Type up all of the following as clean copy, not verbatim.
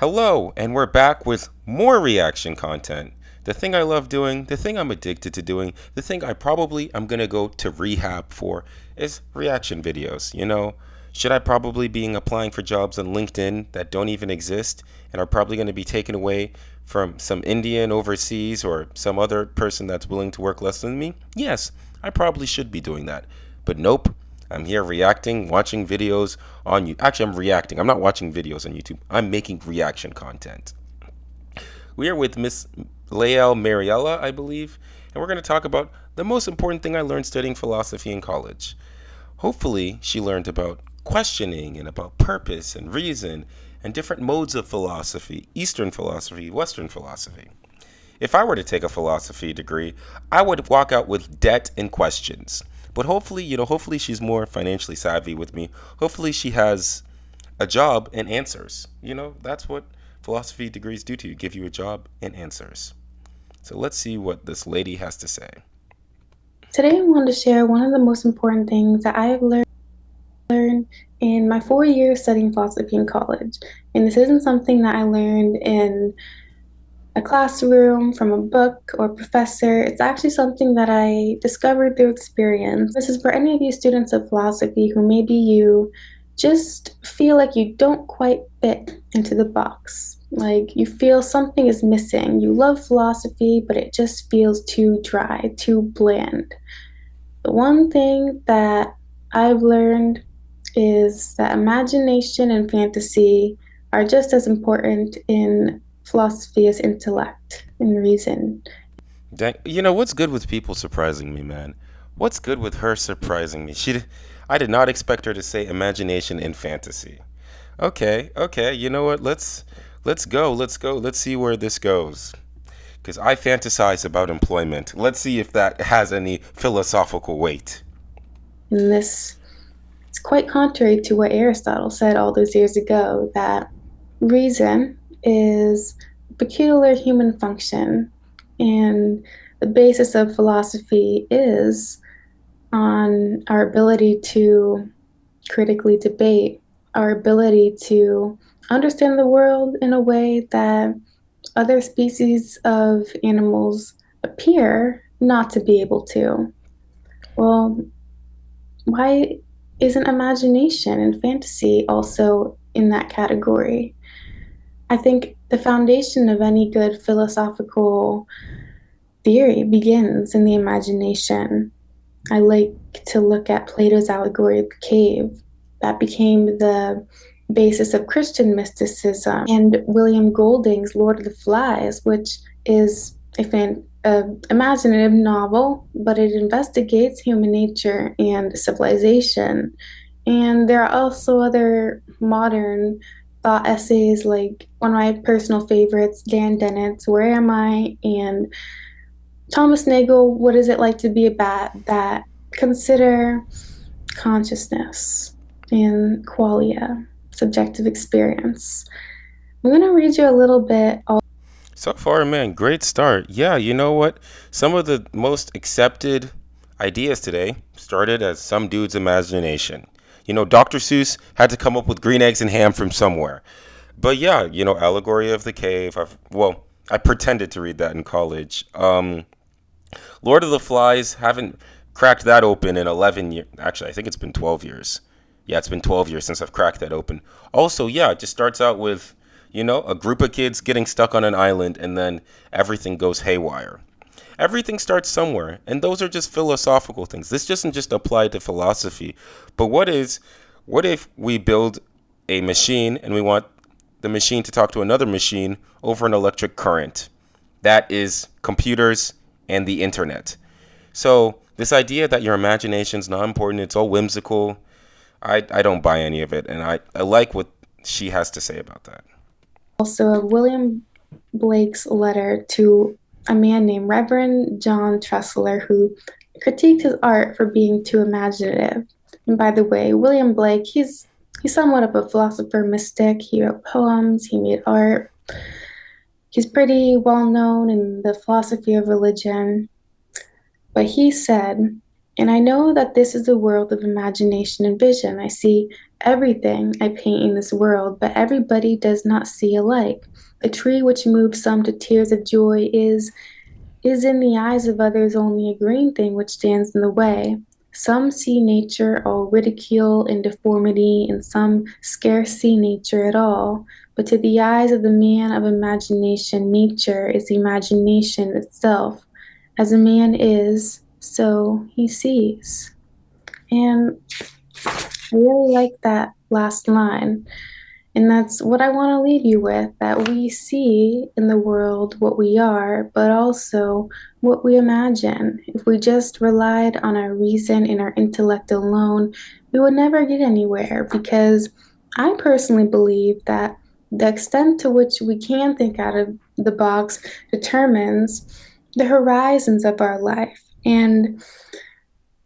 Hello, and we're back with more reaction content. The thing I love doing, the thing I'm addicted to doing, the thing I probably am gonna go to rehab for is reaction videos. Should I probably be applying for jobs on LinkedIn that don't even exist and are probably gonna be taken away from some Indian overseas or some other person that's willing to work less than me? Yes, I probably should be doing that. But nope, I'm here reacting, watching videos on you. Actually, I'm reacting. I'm not watching videos on YouTube. I'm making reaction content. We are with Miss Lael Mariella, I believe, and we're going to talk about the most important thing I learned studying philosophy in college. Hopefully, she learned about questioning and about purpose and reason and different modes of philosophy, Eastern philosophy, Western philosophy. If I were to take a philosophy degree, I would walk out with debt and questions. But hopefully she's more financially savvy with me. Hopefully she has a job and answers. That's what philosophy degrees do to you, give you a job and answers. So let's see what this lady has to say. Today, I want to share one of the most important things that I've learned in my 4 years studying philosophy in college. And this isn't something that I learned in a classroom, from a book, or professor. It's actually something that I discovered through experience. This is for any of you students of philosophy who maybe you just feel like you don't quite fit into the box. Like you feel something is missing. You love philosophy, but it just feels too dry, too bland. The one thing that I've learned is that imagination and fantasy are just as important in philosophy as intellect and reason. Dang, what's good with people surprising me, man? What's good with her surprising me? I did not expect her to say imagination and fantasy. Okay, okay. You know what? Let's go. Let's go. Let's see where this goes. Because I fantasize about employment. Let's see if that has any philosophical weight. And this is quite contrary to what Aristotle said all those years ago, that reason is a peculiar human function, and the basis of philosophy is on our ability to critically debate, our ability to understand the world in a way that other species of animals appear not to be able to. Well, why isn't imagination and fantasy also in that category? I think the foundation of any good philosophical theory begins in the imagination. I like to look at Plato's Allegory of the Cave. That became the basis of Christian mysticism, and William Golding's Lord of the Flies, which is a imaginative novel, but it investigates human nature and civilization. And there are also other modern thought essays, like one of my personal favorites, Dan Dennett's Where Am I? And Thomas Nagel, What Is It Like to Be a Bat? That consider consciousness and qualia, subjective experience. I'm going to read you a little bit. So far, man, great start. Yeah, you know what? Some of the most accepted ideas today started as some dude's imagination. Dr. Seuss had to come up with green eggs and ham from somewhere. But yeah, Allegory of the Cave. I pretended to read that in college. Lord of the Flies, haven't cracked that open in 11 years. Actually, I think it's been 12 years. Yeah, it's been 12 years since I've cracked that open. Also, yeah, it just starts out with, a group of kids getting stuck on an island and then everything goes haywire. Everything starts somewhere, and those are just philosophical things. This doesn't just apply to philosophy. But what if we build a machine and we want the machine to talk to another machine over an electric current? That is computers and the internet. So this idea that your imagination's not important, it's all whimsical, I don't buy any of it. And I like what she has to say about that. Also of William Blake's letter to a man named Reverend John Tressler, who critiqued his art for being too imaginative. And by the way, William Blake, he's somewhat of a philosopher mystic. He wrote poems, he made art. He's pretty well known in the philosophy of religion. But he said And I know that this is a world of imagination and vision. I see everything I paint in this world, but everybody does not see alike. A tree which moves some to tears of joy is in the eyes of others only a green thing which stands in the way. Some see nature all ridicule and deformity, and some scarce see nature at all. But to the eyes of the man of imagination, nature is imagination itself. As a man is, so he sees. And I really like that last line. And that's what I want to leave you with, that we see in the world what we are, but also what we imagine. If we just relied on our reason and our intellect alone, we would never get anywhere, because I personally believe that the extent to which we can think out of the box determines the horizons of our life. And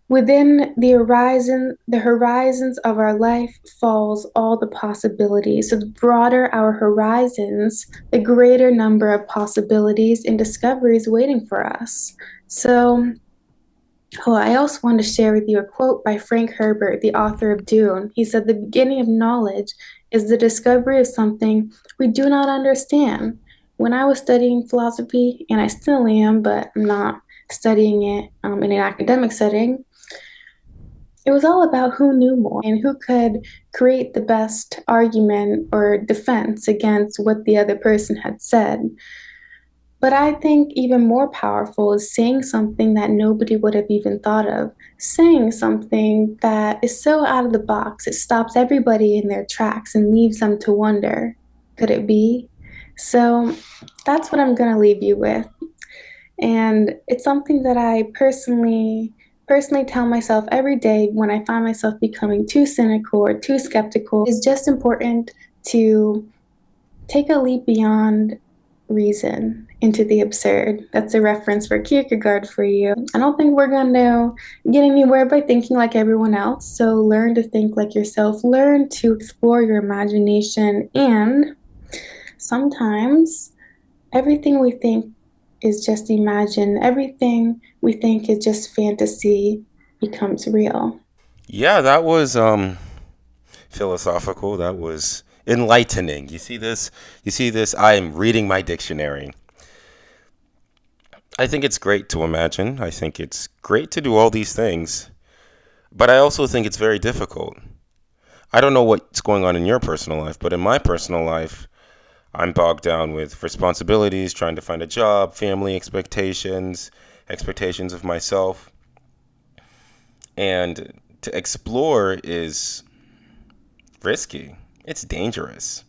within the horizons of our life falls all the possibilities. So the broader our horizons, the greater number of possibilities and discoveries waiting for us. So, I also want to share with you a quote by Frank Herbert, the author of Dune. He said, "The beginning of knowledge is the discovery of something we do not understand." When I was studying philosophy, and I still am, but I'm not studying it in an academic setting, it was all about who knew more and who could create the best argument or defense against what the other person had said. But I think even more powerful is saying something that nobody would have even thought of, saying something that is so out of the box, it stops everybody in their tracks and leaves them to wonder, could it be? So that's what I'm going to leave you with. And it's something that I personally tell myself every day when I find myself becoming too cynical or too skeptical. It's just important to take a leap beyond reason into the absurd. That's a reference for Kierkegaard for you. I don't think we're going to get anywhere by thinking like everyone else. So learn to think like yourself, learn to explore your imagination, and sometimes everything we think is just imagine, everything we think is just fantasy becomes real. Yeah, that was philosophical. That was enlightening. You see this? You see this? I am reading my dictionary. I think it's great to imagine. I think it's great to do all these things. But I also think it's very difficult. I don't know what's going on in your personal life, but in my personal life, I'm bogged down with responsibilities, trying to find a job, family expectations, expectations of myself. And to explore is risky. It's dangerous.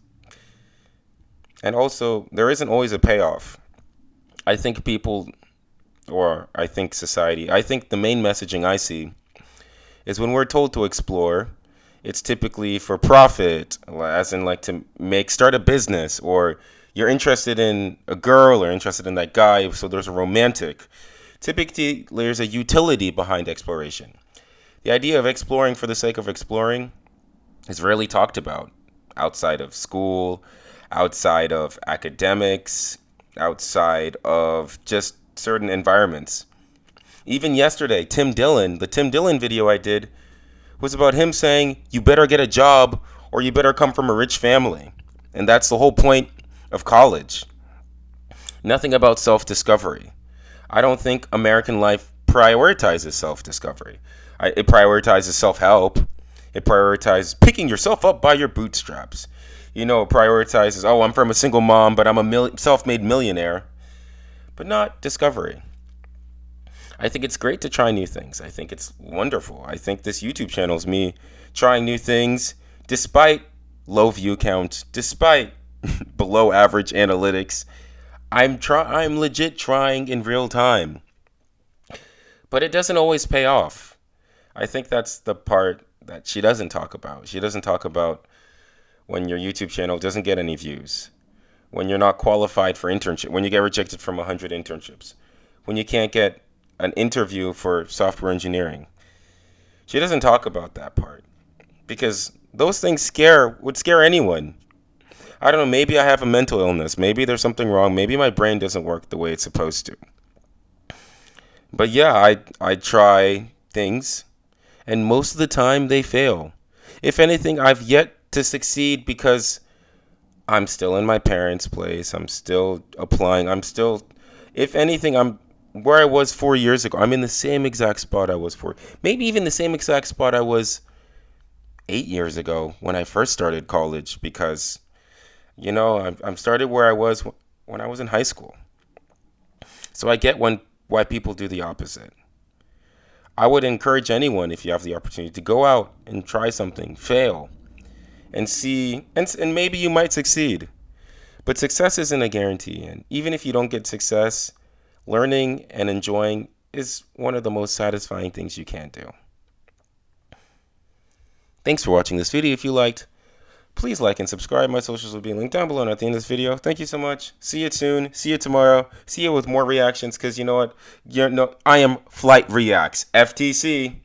And also, there isn't always a payoff. I think people, or I think society, I think the main messaging I see is when we're told to explore, it's typically for profit, as in like to start a business, or you're interested in a girl or interested in that guy, so there's a romantic. Typically, there's a utility behind exploration. The idea of exploring for the sake of exploring is rarely talked about outside of school, outside of academics, outside of just certain environments. Even yesterday, the Tim Dillon video I did was about him saying, you better get a job or you better come from a rich family. And that's the whole point of college. Nothing about self-discovery. I don't think American life prioritizes self-discovery. It prioritizes self-help. It prioritizes picking yourself up by your bootstraps. It prioritizes, oh, I'm from a single mom, but I'm a self-made millionaire. But not discovery. I think it's great to try new things. I think it's wonderful. I think this YouTube channel is me trying new things despite low view count, despite below average analytics. I'm legit trying in real time. But it doesn't always pay off. I think that's the part that she doesn't talk about. She doesn't talk about when your YouTube channel doesn't get any views, when you're not qualified for internship, when you get rejected from 100 internships, when you can't get an interview for software engineering. She doesn't talk about that part because those things would scare anyone. I don't know, maybe I have a mental illness, maybe there's something wrong, maybe my brain doesn't work the way it's supposed to. But yeah, I try things, and most of the time they fail. If anything, I've yet to succeed because I'm still in my parents' place. I'm still applying. If anything, I'm where I was 4 years ago. I'm in the same exact spot I was maybe even the same exact spot I was 8 years ago when I first started college because, I'm started where I was when I was in high school. So I get why people do the opposite. I would encourage anyone, if you have the opportunity, to go out and try something, fail, and see, and maybe you might succeed. But success isn't a guarantee. And even if you don't get success, learning and enjoying is one of the most satisfying things you can do. Thanks for watching this video. If you liked, please like and subscribe. My socials will be linked down below and at the end of this video. Thank you so much. See you soon. See you tomorrow. See you with more reactions because you know what? I am Flight Reacts. FTC.